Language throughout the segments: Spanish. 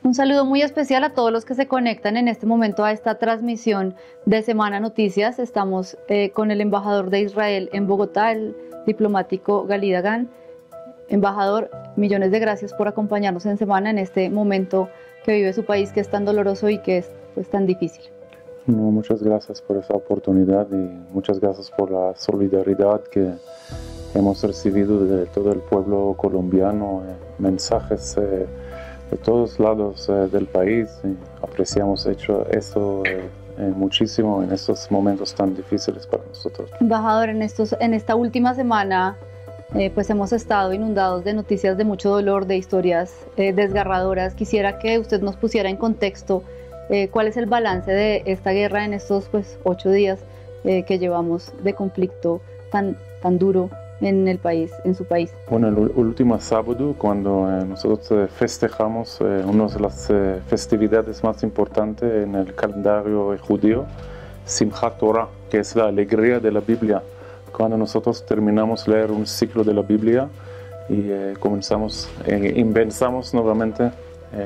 Un saludo muy especial a todos los que se conectan en este momento a esta transmisión de Semana Noticias. Estamos con el embajador de Israel en Bogotá, el diplomático Gali Dagan. Embajador, millones de gracias por acompañarnos en Semana en este momento que vive su país, que es tan doloroso y que es pues, tan difícil. No, muchas gracias por esa oportunidad y muchas gracias por la solidaridad que hemos recibido de todo el pueblo colombiano, mensajes de todos lados del país. Y apreciamos eso muchísimo en estos momentos tan difíciles para nosotros. Embajador, en esta última semana pues hemos estado inundados de noticias de mucho dolor, de historias desgarradoras. Quisiera que usted nos pusiera en contexto cuál es el balance de esta guerra en estos 8 días que llevamos de conflicto tan duro en el país, en su país. Bueno, el último sábado, cuando nosotros festejamos una de las festividades más importantes en el calendario judío, Simchat Torah, que es la alegría de la Biblia. Cuando nosotros terminamos de leer un ciclo de la Biblia y empezamos nuevamente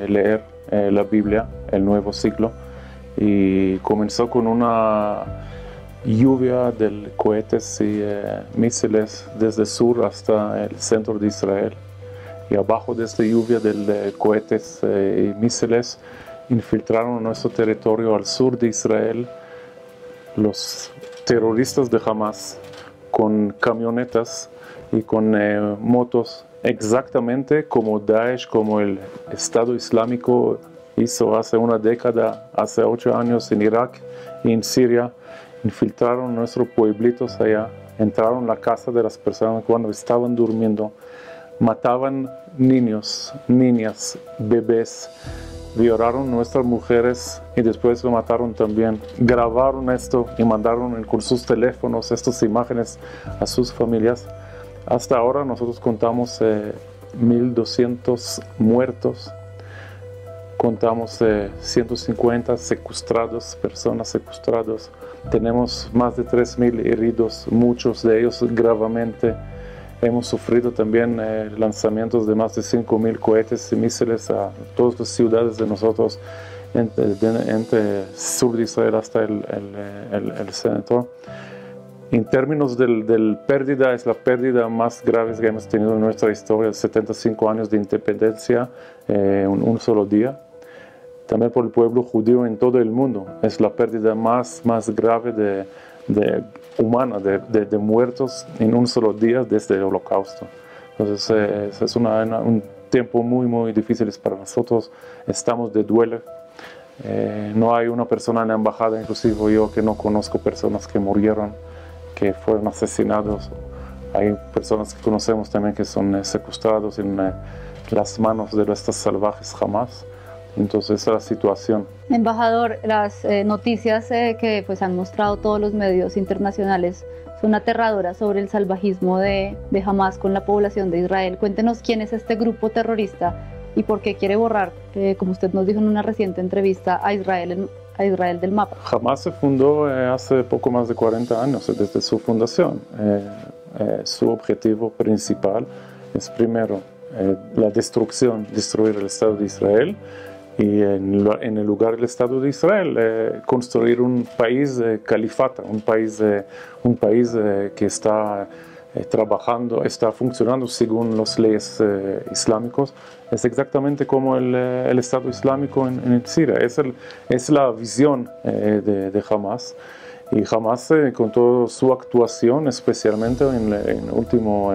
leer la Biblia, el nuevo ciclo, y comenzó con una lluvia de cohetes y misiles desde el sur hasta el centro de Israel. Y abajo de esta lluvia de cohetes y misiles infiltraron nuestro territorio al sur de Israel los terroristas de Hamas con camionetas y con motos, exactamente como Daesh, como el Estado Islámico hizo hace una década, hace 8 años en Irak y en Siria. Infiltraron nuestros pueblitos allá, entraron en la casa de las personas cuando estaban durmiendo, mataban niños, niñas, bebés, violaron nuestras mujeres y después lo mataron también. Grabaron esto y mandaron con sus teléfonos estas imágenes a sus familias. Hasta ahora nosotros contamos 1.200 muertos, contamos 150 secuestrados, personas secuestradas. Tenemos más de 3.000 heridos, muchos de ellos gravemente. Hemos sufrido también lanzamientos de más de 5.000 cohetes y misiles a todas las ciudades de nosotros, entre el sur de Israel hasta el centro. En términos de pérdida, es la pérdida más grave que hemos tenido en nuestra historia, 75 años de independencia en un solo día. También por el pueblo judío en todo el mundo. Es la pérdida más grave humana de muertos en un solo día desde el Holocausto. Entonces es un tiempo muy difícil para nosotros. Estamos de duelo. No hay una persona en la embajada, inclusive yo, que no conozco personas que murieron, que fueron asesinados. Hay personas que conocemos también que son secuestrados en las manos de estas salvajes Hamas. Entonces esa es la situación. Embajador, las noticias que han mostrado todos los medios internacionales son aterradoras sobre el salvajismo de Hamas con la población de Israel. Cuéntenos quién es este grupo terrorista y por qué quiere borrar, como usted nos dijo en una reciente entrevista, a Israel del mapa. Hamas se fundó hace poco más de 40 años, desde su fundación. Su objetivo principal es primero la destruir el Estado de Israel, y en el lugar del Estado de Israel construir un país califata, un país que está trabajando, está funcionando según las leyes islámicas. Es exactamente como el Estado Islámico en Siria. Es la visión de Hamas. Y Hamas, con toda su actuación, especialmente en el último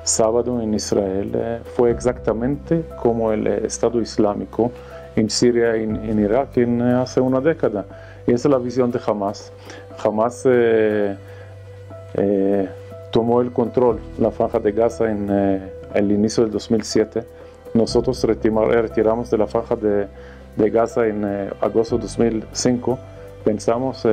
sábado en Israel, fue exactamente como el Estado Islámico en Siria y en Irak hace una década. Y esa es la visión de Hamas. Hamas tomó el control de la Franja de Gaza en el inicio del 2007. Nosotros retiramos de la Franja de Gaza en agosto de 2005. Pensamos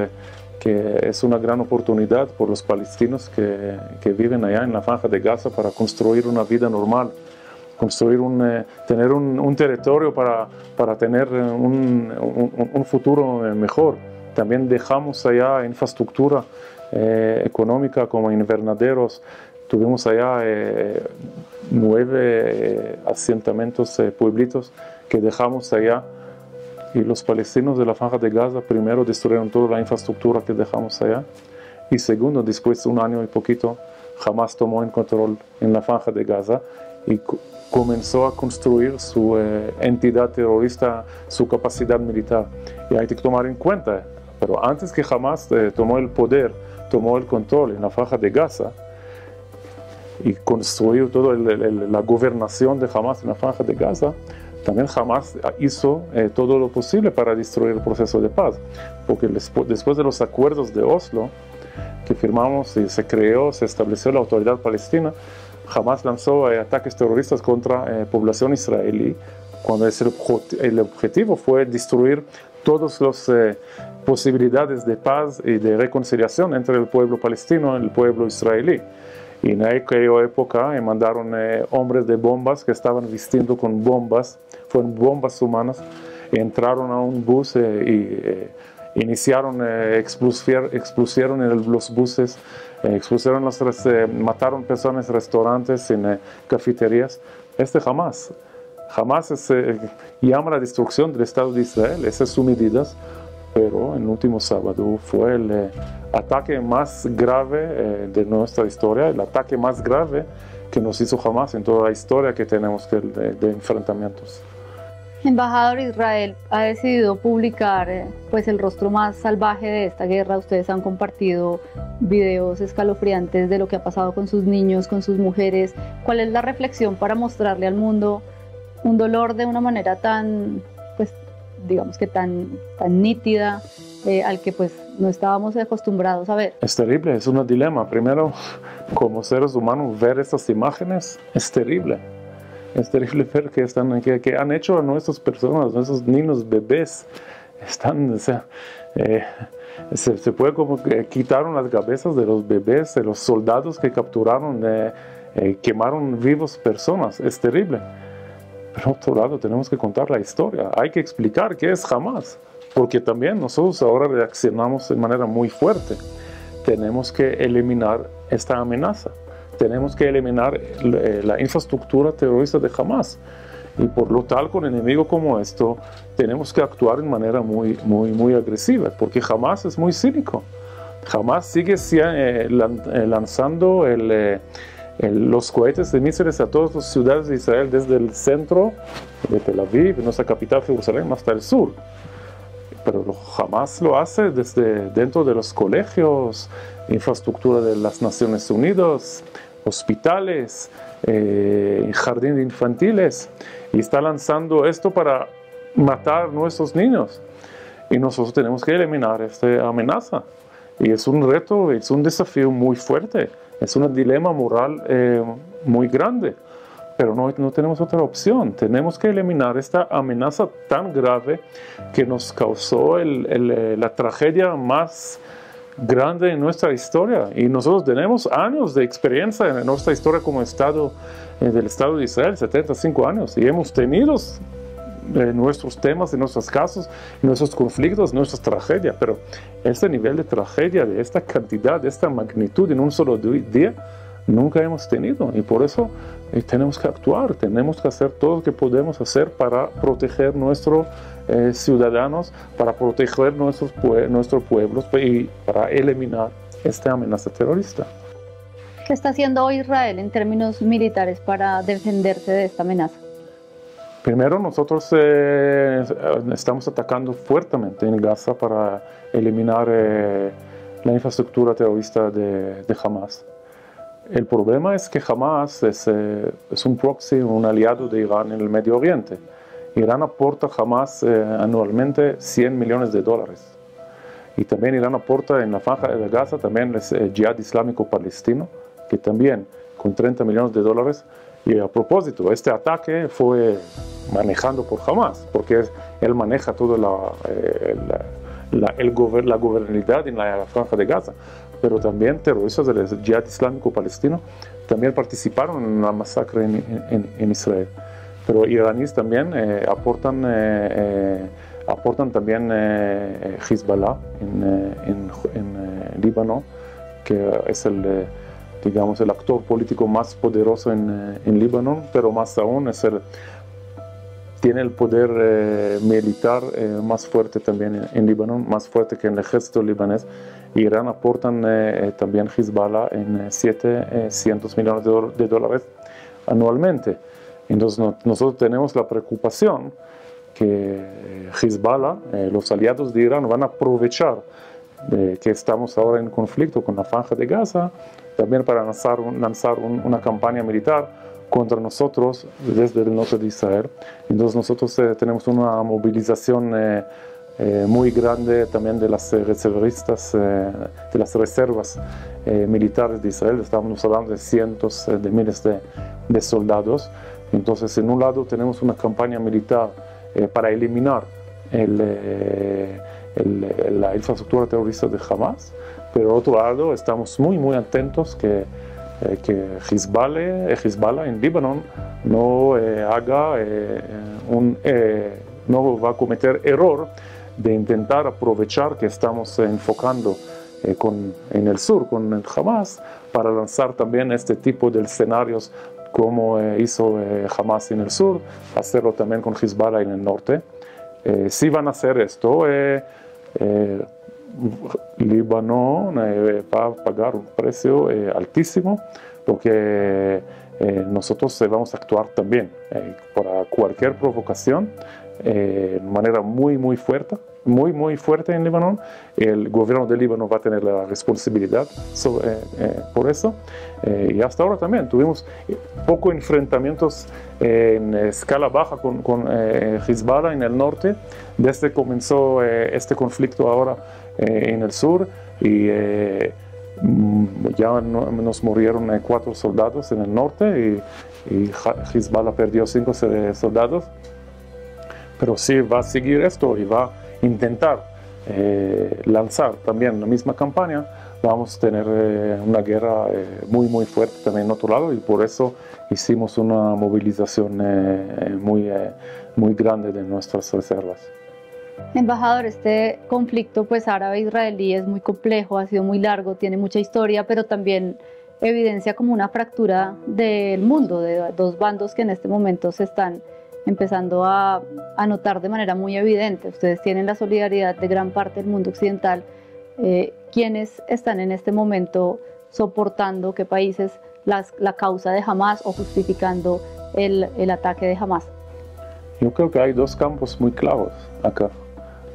que es una gran oportunidad por los palestinos que viven allá en la Franja de Gaza para construir una vida normal, tener un territorio para tener un futuro mejor. También dejamos allá infraestructura económica como invernaderos. Tuvimos allá 9 asentamientos, pueblitos que dejamos allá. Y los palestinos de la Franja de Gaza primero destruyeron toda la infraestructura que dejamos allá. Y segundo, después de un año y poquito, Hamas tomó el control en la Franja de Gaza y comenzó a construir su entidad terrorista, su capacidad militar. Y hay que tomar en cuenta, pero antes que Hamas tomó el poder, tomó el control en la Franja de Gaza y construyó toda la gobernación de Hamas en la Franja de Gaza, también Hamas hizo todo lo posible para destruir el proceso de paz, porque después de los acuerdos de Oslo que firmamos y se creó, se estableció la autoridad palestina, Hamas lanzó ataques terroristas contra población israelí, cuando el objetivo fue destruir todas las posibilidades de paz y de reconciliación entre el pueblo palestino y el pueblo israelí. Y en aquella época mandaron hombres de bombas que estaban vistiendo con bombas, fueron bombas humanas, y entraron a un bus y iniciaron, expusieron en los buses, mataron personas en restaurantes, en cafeterías. Hamas llama a la destrucción del Estado de Israel, esas son medidas, pero el último sábado fue el ataque más grave de nuestra historia, el ataque más grave que nos hizo Hamas en toda la historia que tenemos de enfrentamientos. Embajador, Israel ha decidido publicar pues el rostro más salvaje de esta guerra. Ustedes han compartido videos escalofriantes de lo que ha pasado con sus niños, con sus mujeres. ¿Cuál es la reflexión para mostrarle al mundo un dolor de una manera tan, pues digamos que tan nítida, al que pues no estábamos acostumbrados a ver? Es terrible, es un dilema. Primero, como seres humanos, ver estas imágenes es terrible. Es terrible ver que han hecho a nuestras personas, nuestros niños, bebés. Se puede como que quitaron las cabezas de los bebés, de los soldados que capturaron, quemaron vivos personas. Es terrible. Pero por otro lado, tenemos que contar la historia. Hay que explicar qué es Hamas, porque también nosotros ahora reaccionamos de manera muy fuerte. Tenemos que eliminar esta amenaza. Tenemos que eliminar la infraestructura terrorista de Hamas. Y por lo tal, con un enemigo como esto, tenemos que actuar de manera muy agresiva, porque Hamas es muy cínico. Hamas sigue lanzando los cohetes de misiles a todas las ciudades de Israel, desde el centro de Tel Aviv, nuestra capital Jerusalén, hasta el sur. Pero Hamas lo hace desde dentro de los colegios, infraestructura de las Naciones Unidas, hospitales, jardines infantiles, y está lanzando esto para matar a nuestros niños. Y nosotros tenemos que eliminar esta amenaza. Y es un reto, es un desafío muy fuerte, es un dilema moral muy grande. Pero no tenemos otra opción. Tenemos que eliminar esta amenaza tan grave que nos causó la tragedia más grande en nuestra historia. Y nosotros tenemos años de experiencia en nuestra historia como Estado, del Estado de Israel, 75 años. Y hemos tenido nuestros temas, en nuestros casos, nuestros conflictos, nuestras tragedias. Pero este nivel de tragedia, de esta cantidad, de esta magnitud en un solo día, nunca hemos tenido. Y por eso tenemos que actuar, tenemos que hacer todo lo que podemos hacer para proteger nuestros ciudadanos, para proteger nuestros pueblos y para eliminar esta amenaza terrorista. ¿Qué está haciendo hoy Israel en términos militares para defenderse de esta amenaza? Primero, nosotros estamos atacando fuertemente en Gaza para eliminar la infraestructura terrorista de Hamas. El problema es que Hamas es un proxy, un aliado de Irán en el Medio Oriente. Irán aporta a Hamas anualmente $100 millones. Y también Irán aporta en la Franja de Gaza también el Jihad Islámico Palestino, que también con $30 millones. Y a propósito, este ataque fue manejado por Hamas, porque él maneja toda la gobernabilidad en la Franja de Gaza. Pero también terroristas del Jihad Islámico Palestino también participaron en la masacre en Israel. Pero iraníes también aportan también Hezbollah en Líbano, que es el actor político más poderoso en Líbano, pero más aún es tiene el poder militar más fuerte también en Líbano, más fuerte que en el ejército libanés. Irán aportan también Hezbollah en 700 millones de dólares anualmente. Entonces nosotros tenemos la preocupación que Hezbollah, los aliados de Irán, van a aprovechar que estamos ahora en conflicto con la Franja de Gaza, también para lanzar una campaña militar contra nosotros desde el norte de Israel. Entonces nosotros tenemos una movilización muy grande también de las reservistas, de las reservas militares de Israel. Estamos hablando de cientos de miles de soldados. Entonces, en un lado tenemos una campaña militar para eliminar la infraestructura terrorista de Hamas, pero por otro lado estamos muy atentos que Hezbollah en Líbano no no va a cometer error de intentar aprovechar que estamos enfocando en el sur con el Hamas para lanzar también este tipo de escenarios como hizo Hamas en el sur, hacerlo también con Hezbollah en el norte. Si van a hacer esto, Líbano va a pagar un precio altísimo, porque nosotros vamos a actuar también para cualquier provocación de manera muy fuerte en Líbano. El gobierno de Líbano va a tener la responsabilidad por eso. Y hasta ahora también tuvimos pocos enfrentamientos en escala baja con Hezbollah en el norte, desde que comenzó este conflicto ahora en el sur, y ya nos murieron 4 soldados en el norte y Hezbollah perdió 5 soldados. Pero sí va a seguir esto y va a intentar lanzar también la misma campaña. Vamos a tener una guerra muy fuerte también en otro lado, y por eso hicimos una movilización muy grande de nuestras reservas. Embajador, este conflicto pues árabe-israelí es muy complejo, ha sido muy largo, tiene mucha historia, pero también evidencia como una fractura del mundo, de dos bandos que en este momento se están empezando a notar de manera muy evidente. Ustedes tienen la solidaridad de gran parte del mundo occidental. ¿Quiénes están en este momento soportando, qué países, la causa de Hamas o justificando el ataque de Hamas? Yo creo que hay 2 campos muy claros acá.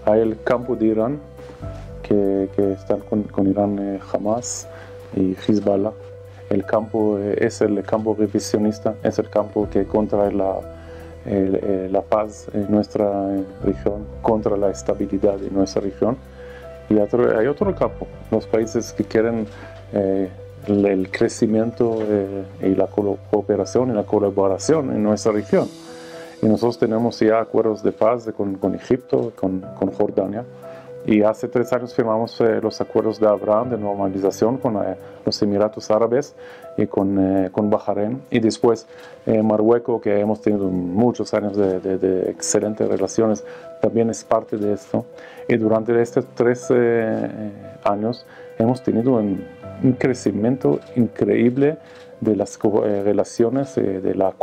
Hay el campo de Irán, que están con Irán, Hamas y Hezbollah. El campo es el campo revisionista, es el campo que contra la paz en nuestra región, contra la estabilidad en nuestra región. Y hay otro campo, los países que quieren el crecimiento y la cooperación y la colaboración en nuestra región. Y nosotros tenemos ya acuerdos de paz con Egipto, con Jordania. Y hace 3 años firmamos los acuerdos de Abraham de normalización con los Emiratos Árabes y con Bahrein. Y después Marruecos, que hemos tenido muchos años de excelentes relaciones, también es parte de esto. Y durante estos 3 años hemos tenido un crecimiento increíble de las relaciones, de la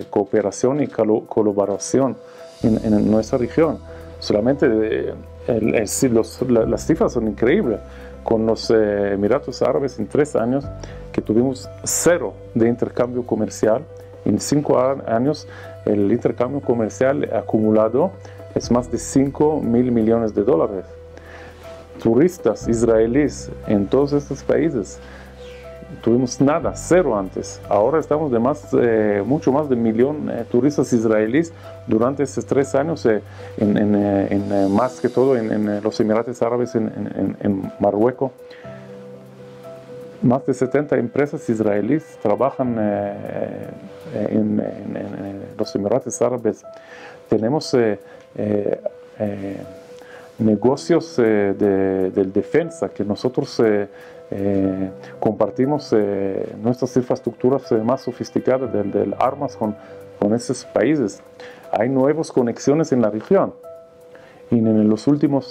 cooperación y colaboración en nuestra región. Solamente las cifras son increíbles. Con los Emiratos Árabes en 3 años que tuvimos 0 de intercambio comercial. En 5 años el intercambio comercial acumulado es más de 5.000 millones de dólares. Turistas israelíes en todos estos países tuvimos nada, 0 antes. Ahora estamos de mucho más de 1 millón turistas israelíes durante estos 3 años, más que todo en los Emiratos Árabes, en Marruecos. Más de 70 empresas israelíes trabajan en los Emiratos Árabes. Tenemos negocios de defensa que nosotros compartimos nuestras infraestructuras más sofisticadas de armas con esos países. Hay nuevas conexiones en la región. Y en las últimas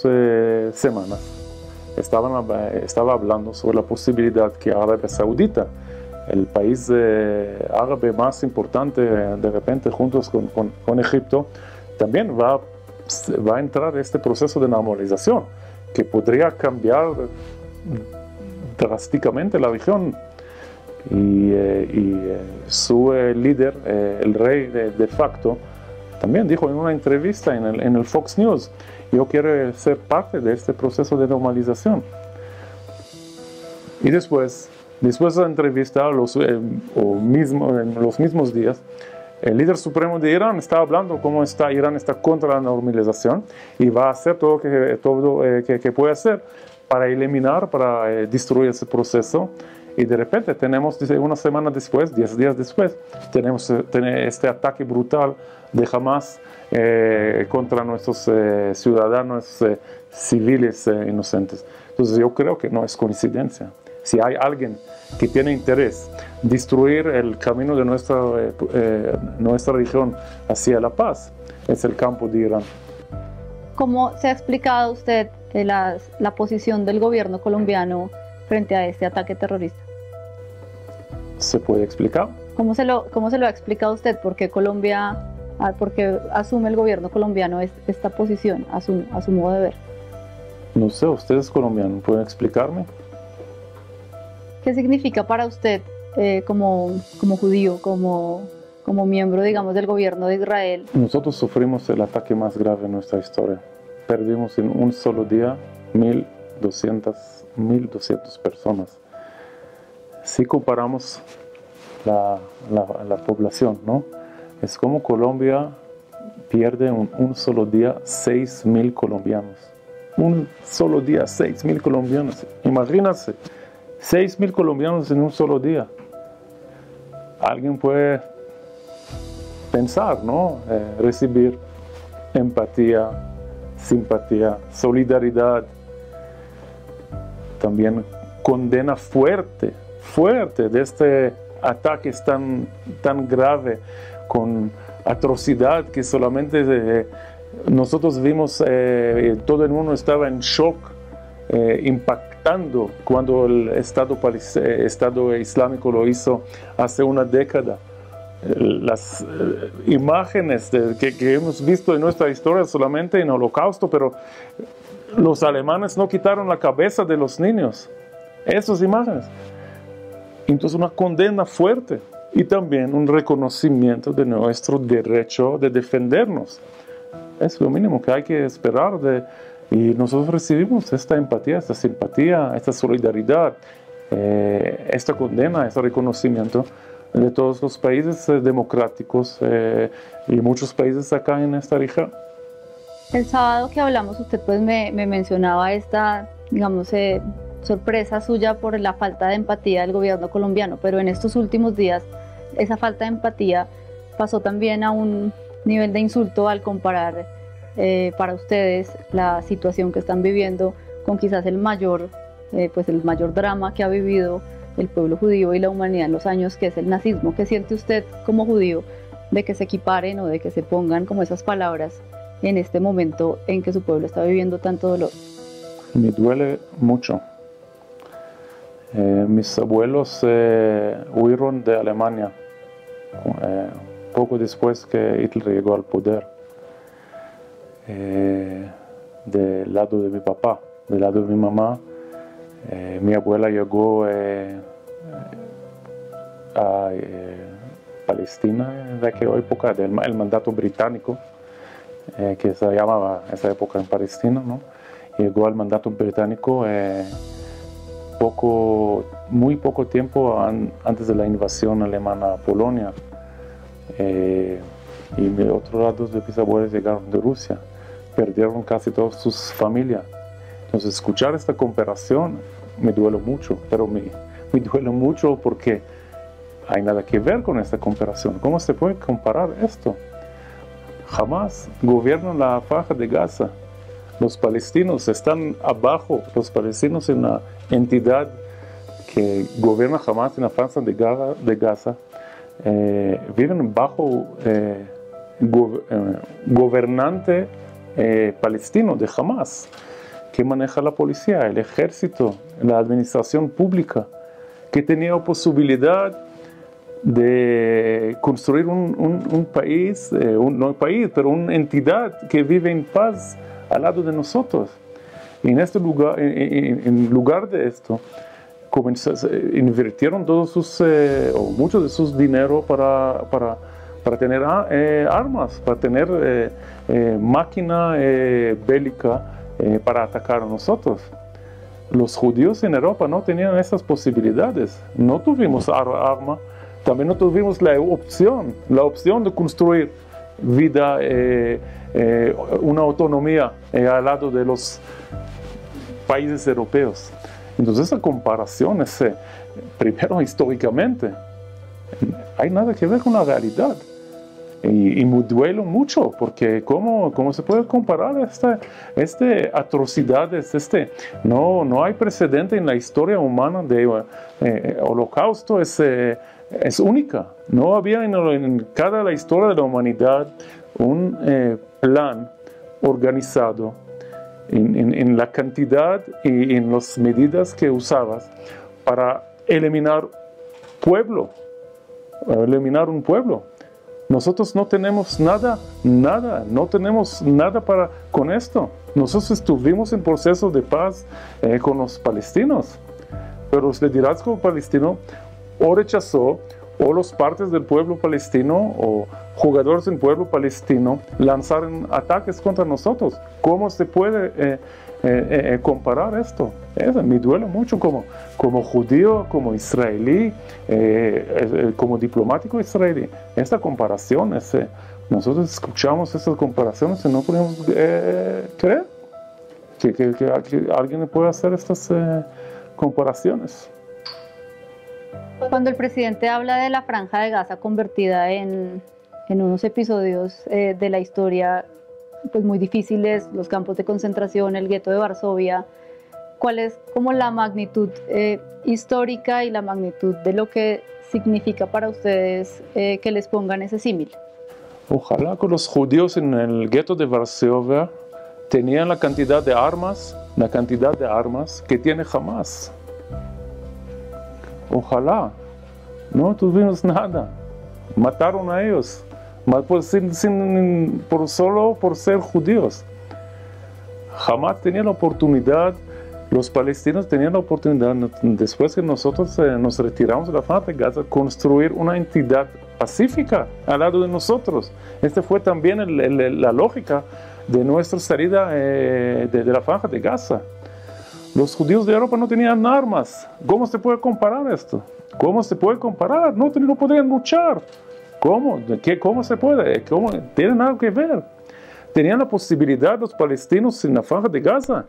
semanas estaba hablando sobre la posibilidad que Arabia Saudita el país árabe más importante de repente juntos con Egipto, también va a entrar este proceso de normalización que podría cambiar drásticamente la región. Y su líder, el rey de facto, también dijo en una entrevista en el Fox News: yo quiero ser parte de este proceso de normalización. Y después de la entrevista, en los mismos días, el líder supremo de Irán está hablando cómo Irán está contra la normalización y va a hacer todo que puede hacer para eliminar, para destruir ese proceso. Y de repente tenemos, una semana después, 10 días después, tenemos este ataque brutal de Hamas contra nuestros ciudadanos civiles inocentes. Entonces yo creo que no es coincidencia. Si hay alguien que tiene interés en destruir el camino de nuestra región hacia la paz, es el campo de Irán. ¿Cómo se ha explicado usted la posición del gobierno colombiano frente a este ataque terrorista? ¿Se puede explicar? ¿Cómo se lo ha explicado usted? ¿Por qué asume el gobierno colombiano esta posición a su modo de ver? No sé, ustedes colombianos, ¿pueden explicarme? ¿Qué significa para usted como judío, como miembro, digamos, del gobierno de Israel? Nosotros sufrimos el ataque más grave en nuestra historia. Perdimos en un solo día 1.200 personas. Si comparamos la población, ¿no? Es como Colombia pierde en un solo día 6.000 colombianos. Un solo día, 6.000 colombianos. Imagínense, 6.000 colombianos en un solo día. Alguien puede pensar, ¿no? Recibir empatía, simpatía, solidaridad. También condena fuerte de este ataque tan grave, con atrocidad que solamente nosotros vimos, todo el mundo estaba en shock, impactando cuando el Estado Islámico lo hizo hace una década. Las imágenes que hemos visto en nuestra historia solamente en el Holocausto, pero los alemanes no quitaron la cabeza de los niños. Esas imágenes. Entonces una condena fuerte y también un reconocimiento de nuestro derecho de defendernos. Es lo mínimo que hay que esperar y nosotros recibimos esta empatía, esta simpatía, esta solidaridad, esta condena, este reconocimiento de todos los países democráticos y muchos países acá en esta región. El sábado que hablamos, usted pues me mencionaba esta, digamos, sorpresa suya por la falta de empatía del gobierno colombiano, pero en estos últimos días esa falta de empatía pasó también a un nivel de insulto al comparar para ustedes la situación que están viviendo con quizás el mayor drama que ha vivido el pueblo judío y la humanidad en los años, que es el nazismo. ¿Qué siente usted como judío de que se equiparen o de que se pongan como esas palabras en este momento en que su pueblo está viviendo tanto dolor? Me duele mucho. Mis abuelos huyeron de Alemania poco después que Hitler llegó al poder. Del lado de mi papá, del lado de mi mamá, mi abuela llegó a Palestina en aquella época del mandato británico, que se llamaba esa época en Palestina, ¿no? Llegó al mandato británico muy poco tiempo antes de la invasión alemana a Polonia. Y de otro lado, de mis abuelos llegaron de Rusia, perdieron casi todas sus familias. Entonces, escuchar esta comparación me duele mucho, pero me duele mucho porque hay nada que ver con esta comparación. ¿Cómo se puede comparar esto? Jamás gobiernan la franja de Gaza. Los palestinos están abajo, los palestinos en la entidad que gobierna Hamas en la franja de Gaza, viven bajo gobernante palestino de Hamas, que maneja la policía, el ejército, la administración pública, que tenía posibilidad de construir un país, no un país, pero una entidad que vive en paz al lado de nosotros. Y en este lugar, en lugar de esto, invirtieron todos sus, o mucho de sus dinero para tener armas, para tener máquina bélica para atacar a nosotros. Los judíos en Europa no tenían esas posibilidades, no tuvimos arma, también no tuvimos la opción de construir vida, una autonomía al lado de los países europeos. Entonces esa comparación es, primero históricamente, hay nada que ver con la realidad. Y me duele mucho, porque ¿cómo se puede comparar atrocidades? No hay precedente en la historia humana de holocausto, es única. No había en cada la historia de la humanidad un plan organizado en la cantidad y en las medidas que usabas para eliminar un pueblo. Nosotros no tenemos nada, no tenemos nada con esto. Nosotros estuvimos en proceso de paz con los palestinos, pero el liderazgo palestino o rechazó, o los partes del pueblo palestino o jugadores del pueblo palestino lanzaron ataques contra nosotros. ¿Cómo se puede comparar esto? Me duele mucho como judío, como israelí, como diplomático israelí. Esta comparación, nosotros escuchamos estas comparaciones y no podemos creer que alguien pueda hacer estas comparaciones. Cuando el presidente habla de la Franja de Gaza convertida en unos episodios de la historia pues muy difíciles, los campos de concentración, el gueto de Varsovia, ¿cuál es como la magnitud histórica y la magnitud de lo que significa para ustedes que les pongan ese símil? Ojalá que los judíos en el gueto de Varsovia tenían la cantidad de armas que tiene Hamas. Ojalá. No tuvimos nada. Mataron a ellos. Solo por ser judíos. Jamás tenían la oportunidad, los palestinos tenían la oportunidad, después que nosotros nos retiramos de la Franja de Gaza, construir una entidad pacífica al lado de nosotros. Esta fue también la lógica de nuestra salida de la Franja de Gaza. Los judíos de Europa no tenían armas. ¿Cómo se puede comparar esto? ¿Cómo se puede comparar? No podían luchar. ¿Cómo? ¿Cómo se puede? Tiene nada que ver. Tenían la posibilidad los palestinos en la Franja de Gaza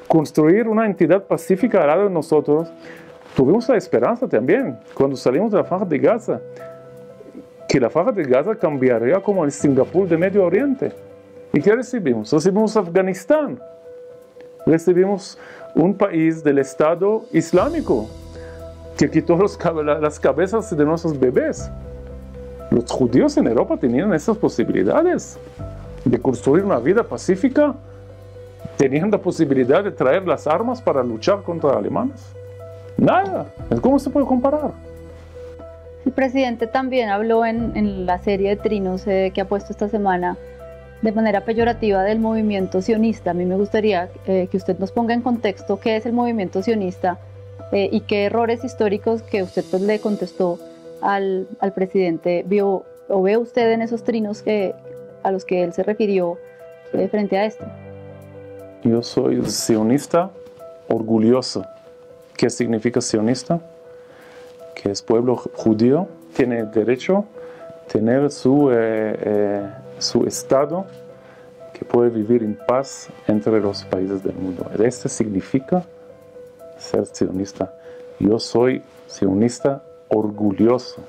construir una entidad pacífica al lado de nosotros. Tuvimos la esperanza también, cuando salimos de la Franja de Gaza, que la Franja de Gaza cambiaría como el Singapur de Medio Oriente. ¿Y qué recibimos? Recibimos Afganistán. Recibimos un país del Estado Islámico que quitó las cabezas de nuestros bebés. Los judíos en Europa tenían esas posibilidades de construir una vida pacífica, tenían la posibilidad de traer las armas para luchar contra los alemanes. Nada. ¿Cómo se puede comparar? El presidente también habló en la serie de trinos que ha puesto esta semana de manera peyorativa del movimiento sionista. A mí me gustaría que usted nos ponga en contexto qué es el movimiento sionista y qué errores históricos que usted pues, le contestó al presidente vio o ve usted en esos trinos a los que él se refirió frente a esto. Yo soy sionista orgulloso. ¿Qué significa sionista? Que es pueblo judío, tiene derecho a tener su estado que puede vivir en paz entre los países del mundo. Esto significa ser sionista. Yo soy sionista orgulloso.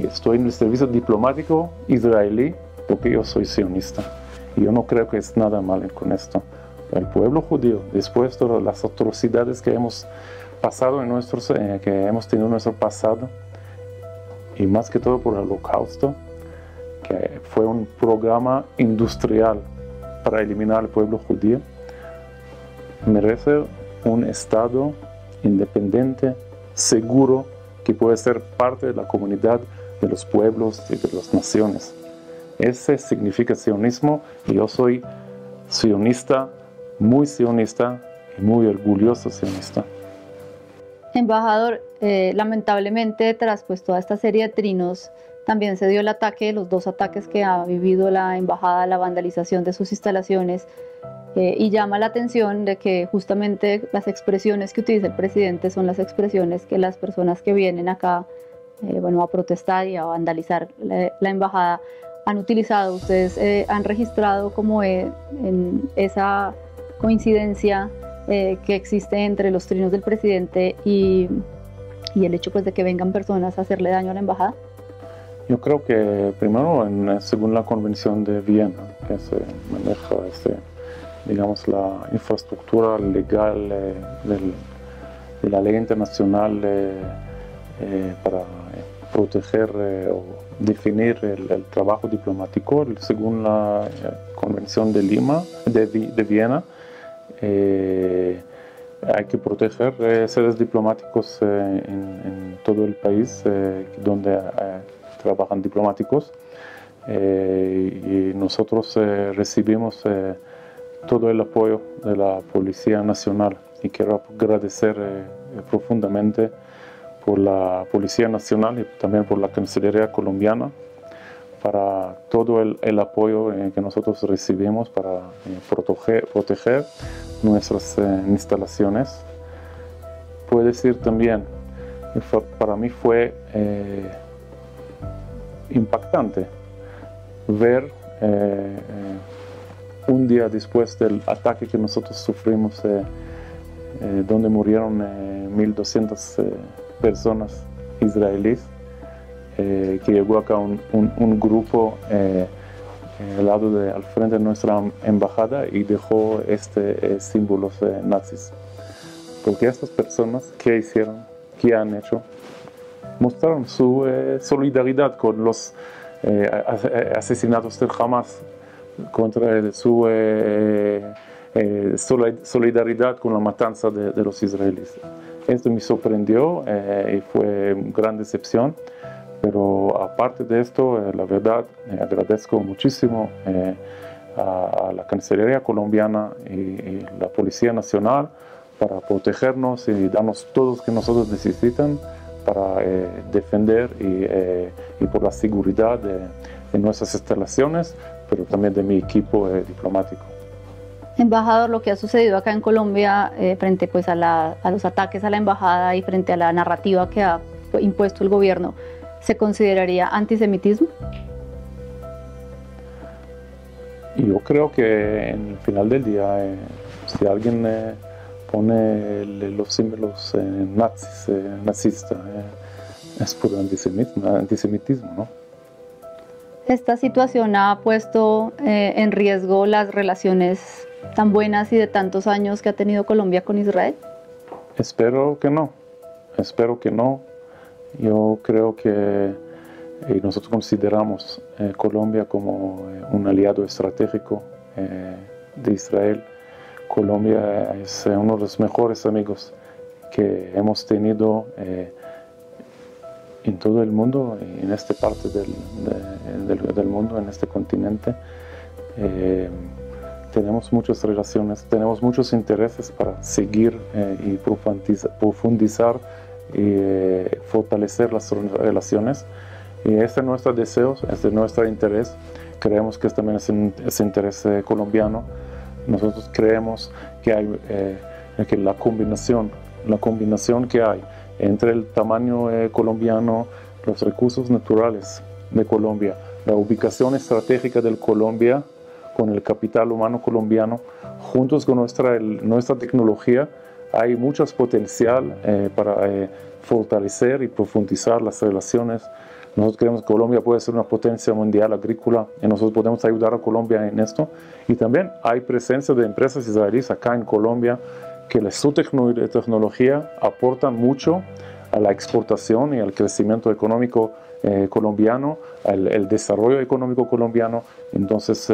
Estoy en el servicio diplomático israelí porque yo soy sionista. Y yo no creo que es nada malo con esto. El pueblo judío, después de las atrocidades que hemos pasado que hemos tenido en nuestro pasado, y más que todo por el Holocausto, que fue un programa industrial para eliminar al pueblo judío, merece un Estado independiente, seguro, que puede ser parte de la comunidad de los pueblos y de las naciones. Ese significa sionismo y yo soy sionista y muy orgulloso sionista. Embajador, lamentablemente tras pues, toda esta serie de trinos también se dio el ataque, los dos ataques que ha vivido la embajada, la vandalización de sus instalaciones, y llama la atención de que justamente las expresiones que utiliza el presidente son las expresiones que las personas que vienen acá a protestar y a vandalizar la embajada han utilizado. Ustedes han registrado como en esa coincidencia que existe entre los trinos del presidente y el hecho pues, de que vengan personas a hacerle daño a la embajada. Yo creo que primero, según la Convención de Viena, que se maneja digamos, la infraestructura legal de la ley internacional para proteger o definir el trabajo diplomático, según la Convención de Viena, hay que proteger sedes diplomáticos en todo el país donde trabajan diplomáticos, y nosotros recibimos todo el apoyo de la Policía Nacional, y quiero agradecer profundamente por la Policía Nacional y también por la Cancillería colombiana para todo el apoyo que nosotros recibimos para proteger nuestras instalaciones. Puedo decir también, para mí fue impactante ver un día después del ataque que nosotros sufrimos, donde murieron 1.200 personas israelíes, que llegó acá un grupo al frente de nuestra embajada y dejó símbolos nazis. Porque estas personas, ¿qué hicieron? ¿Qué han hecho? Mostraron su solidaridad con los asesinatos del Hamas, contra su solidaridad con la matanza de los israelíes. Esto me sorprendió y fue una gran decepción, pero aparte de esto, la verdad, agradezco muchísimo a la Cancillería colombiana y la Policía Nacional para protegernos y darnos todo lo que nosotros necesitan para defender y por la seguridad de nuestras instalaciones, pero también de mi equipo diplomático. Embajador, lo que ha sucedido acá en Colombia frente pues, a los ataques a la embajada y frente a la narrativa que ha impuesto el gobierno, ¿se consideraría antisemitismo? Yo creo que en el final del día, si alguien pone los símbolos nazistas, es por antisemitismo, ¿no? ¿Esta situación ha puesto en riesgo las relaciones tan buenas y de tantos años que ha tenido Colombia con Israel? Espero que no. Yo creo que nosotros consideramos Colombia como un aliado estratégico de Israel. Colombia es uno de los mejores amigos que hemos tenido en todo el mundo, en esta parte del mundo, en este continente. Tenemos muchas relaciones, tenemos muchos intereses para seguir y profundizar y fortalecer las relaciones. Y este es nuestro deseo, este es nuestro interés. Creemos que también es interés colombiano. Nosotros creemos que hay que la combinación que hay entre el tamaño colombiano, los recursos naturales de Colombia, la ubicación estratégica de Colombia con el capital humano colombiano, juntos con nuestra tecnología, hay mucho potencial para fortalecer y profundizar las relaciones. Nosotros creemos que Colombia puede ser una potencia mundial agrícola y nosotros podemos ayudar a Colombia en esto. Y también hay presencia de empresas israelíes acá en Colombia que su tecnología aporta mucho a la exportación y al crecimiento económico colombiano, el desarrollo económico colombiano. Entonces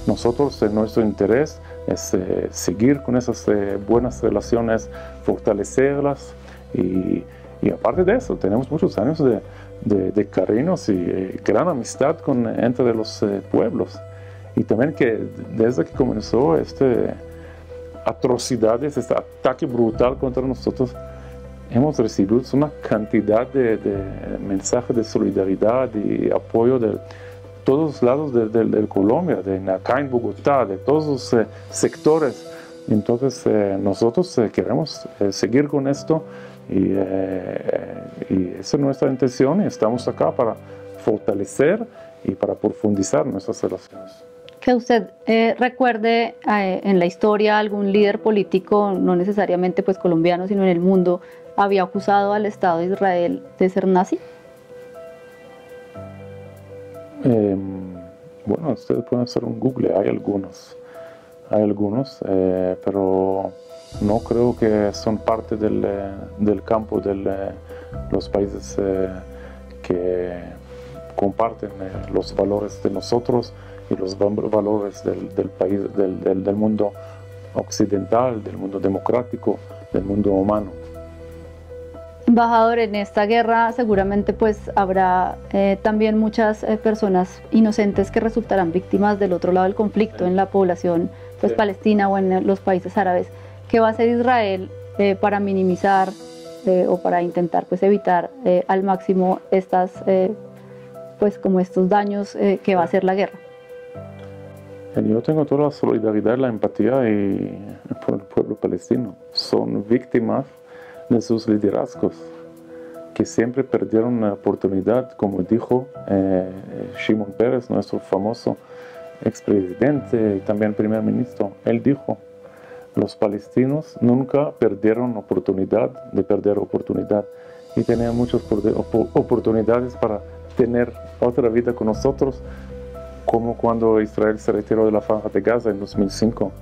nosotros, nuestro interés es seguir con esas buenas relaciones, fortalecerlas y Y aparte de eso, tenemos muchos años de cariños y gran amistad entre los pueblos. Y también que desde que comenzó atrocidades, este ataque brutal contra nosotros, hemos recibido una cantidad de mensajes de solidaridad y apoyo de todos los lados de Colombia, acá en Bogotá, de todos los sectores. Entonces nosotros queremos seguir con esto y esa es nuestra intención y estamos acá para fortalecer y para profundizar nuestras relaciones. Que usted recuerde en la historia algún líder político, no necesariamente pues colombiano, sino en el mundo, había acusado al Estado de Israel de ser nazi. Bueno, ustedes pueden hacer un Google, hay algunos, pero no creo que son parte del campo de los países que comparten los valores de nosotros y los valores del país, del mundo occidental, del mundo democrático, del mundo humano. Embajador, en esta guerra seguramente pues habrá también muchas personas inocentes que resultarán víctimas del otro lado del conflicto, en la población pues palestina o en los países árabes. ¿Qué va a hacer Israel para minimizar o para intentar pues evitar al máximo pues como estos daños que va a hacer la guerra? Yo tengo toda la solidaridad y la empatía por el pueblo palestino. Son víctimas de sus liderazgos, que siempre perdieron la oportunidad, como dijo Shimon Peres, nuestro famoso expresidente y también primer ministro. Él dijo, los palestinos nunca perdieron oportunidad de perder oportunidad y tenían muchas oportunidades para tener otra vida con nosotros, como cuando Israel se retiró de la Franja de Gaza en 2005.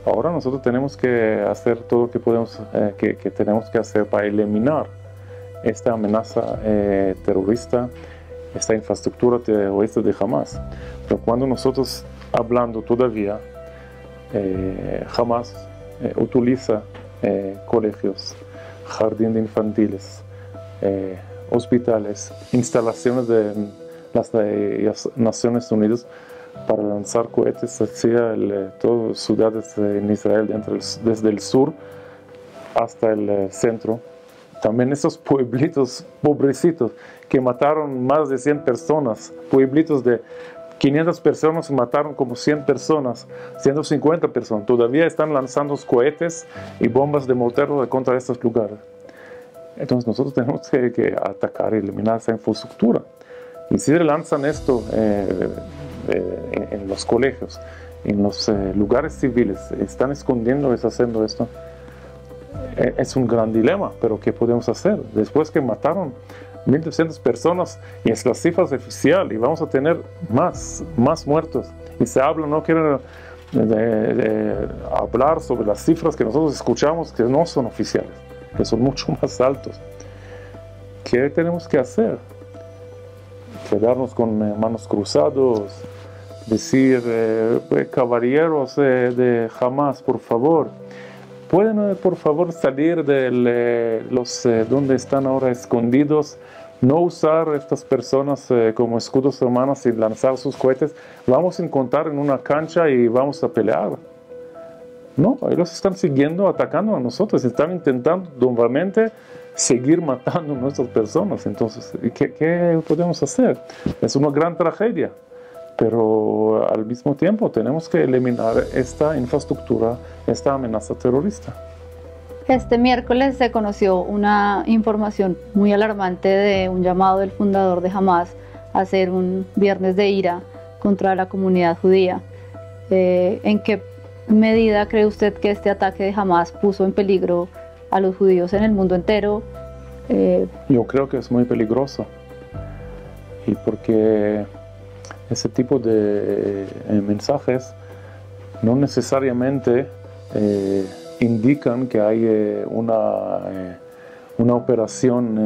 Ahora nosotros tenemos que hacer todo lo que podemos, que tenemos que hacer para eliminar esta amenaza terrorista, esta infraestructura terrorista de Hamas. Pero cuando nosotros hablando todavía, Hamas utiliza colegios, jardines infantiles, hospitales, instalaciones de las Naciones Unidas para lanzar cohetes hacia todas las ciudades en Israel, desde el sur hasta el centro. También esos pueblitos pobrecitos que mataron más de 100 personas, pueblitos de 500 personas mataron como 100 personas, 150 personas, todavía están lanzando cohetes y bombas de mortero contra estos lugares. Entonces nosotros tenemos que atacar y eliminar esa infraestructura. Y si lanzan esto en los colegios, en los lugares civiles, están escondiendo, haciendo esto, es un gran dilema, pero ¿qué podemos hacer? Después que mataron 1.200 personas, y es la cifra oficial, y vamos a tener más muertos, y se habla, no quieren hablar sobre las cifras que nosotros escuchamos, que no son oficiales, que son mucho más altos. ¿Qué tenemos que hacer? Quedarnos con manos cruzadas, decir, caballeros de Hamas, por favor, ¿pueden por favor salir de donde están ahora escondidos? No usar a estas personas como escudos humanos y lanzar sus cohetes. Vamos a encontrar en una cancha y vamos a pelear. No, ellos están siguiendo, atacando a nosotros, están intentando nuevamente seguir matando a nuestras personas. Entonces, ¿qué podemos hacer? Es una gran tragedia, pero al mismo tiempo tenemos que eliminar esta infraestructura, esta amenaza terrorista. Este miércoles se conoció una información muy alarmante de un llamado del fundador de Hamas a hacer un viernes de ira contra la comunidad judía. ¿En qué medida cree usted que este ataque de Hamas puso en peligro a los judíos en el mundo entero? Yo creo que es muy peligroso, y porque ese tipo de mensajes no necesariamente indican que hay una operación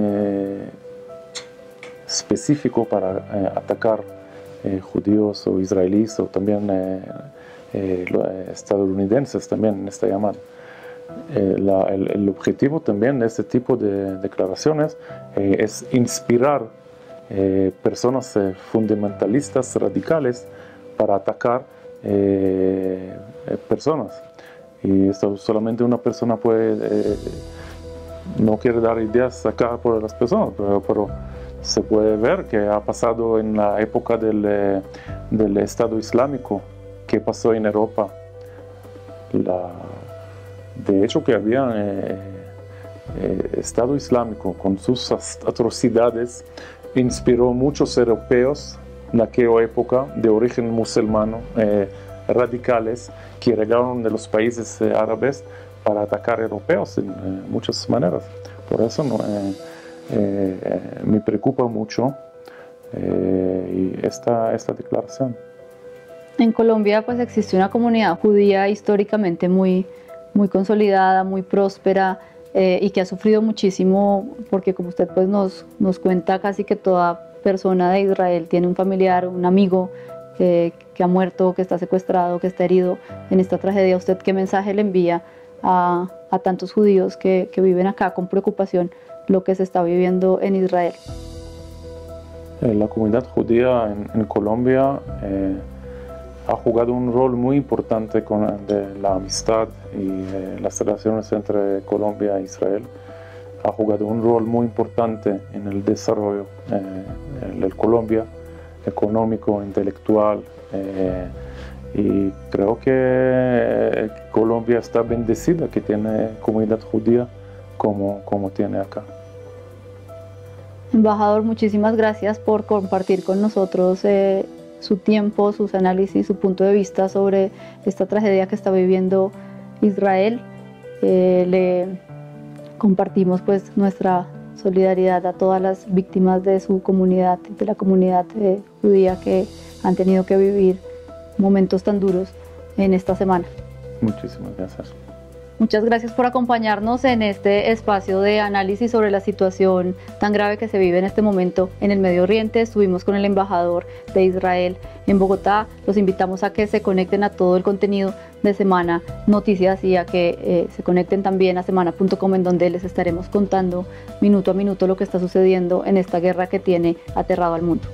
específica para atacar judíos o israelíes o también estadounidenses también en esta llamada. el objetivo también de este tipo de declaraciones es inspirar personas fundamentalistas radicales para atacar personas. Y esto solamente una persona puede, no quiere dar ideas acá por las personas, pero se puede ver que ha pasado en la época del Estado Islámico, que pasó en Europa. De hecho, que había Estado Islámico con sus atrocidades, inspiró a muchos europeos en aquella época de origen musulmano, radicales, que llegaron de los países árabes para atacar europeos en muchas maneras. Por eso me preocupa mucho esta declaración. En Colombia pues existe una comunidad judía históricamente muy consolidada, muy próspera y que ha sufrido muchísimo porque, como usted pues nos cuenta, casi que toda persona de Israel tiene un familiar, un amigo que ha muerto, que está secuestrado, que está herido en esta tragedia. ¿Usted qué mensaje le envía a tantos judíos que viven acá con preocupación lo que se está viviendo en Israel? La comunidad judía en Colombia ha jugado un rol muy importante de la amistad y las relaciones entre Colombia e Israel. Ha jugado un rol muy importante en el desarrollo de Colombia, económico, intelectual, y creo que Colombia está bendecida que tiene comunidad judía como tiene acá. Embajador, muchísimas gracias por compartir con nosotros su tiempo, sus análisis, su punto de vista sobre esta tragedia que está viviendo Israel. Le compartimos pues nuestra solidaridad a todas las víctimas de su comunidad, de la comunidad judía que han tenido que vivir momentos tan duros en esta semana. Muchísimas gracias. Muchas gracias por acompañarnos en este espacio de análisis sobre la situación tan grave que se vive en este momento en el Medio Oriente. Estuvimos con el embajador de Israel en Bogotá. Los invitamos a que se conecten a todo el contenido de Semana Noticias y a que se conecten también a semana.com, en donde les estaremos contando minuto a minuto lo que está sucediendo en esta guerra que tiene aterrado al mundo.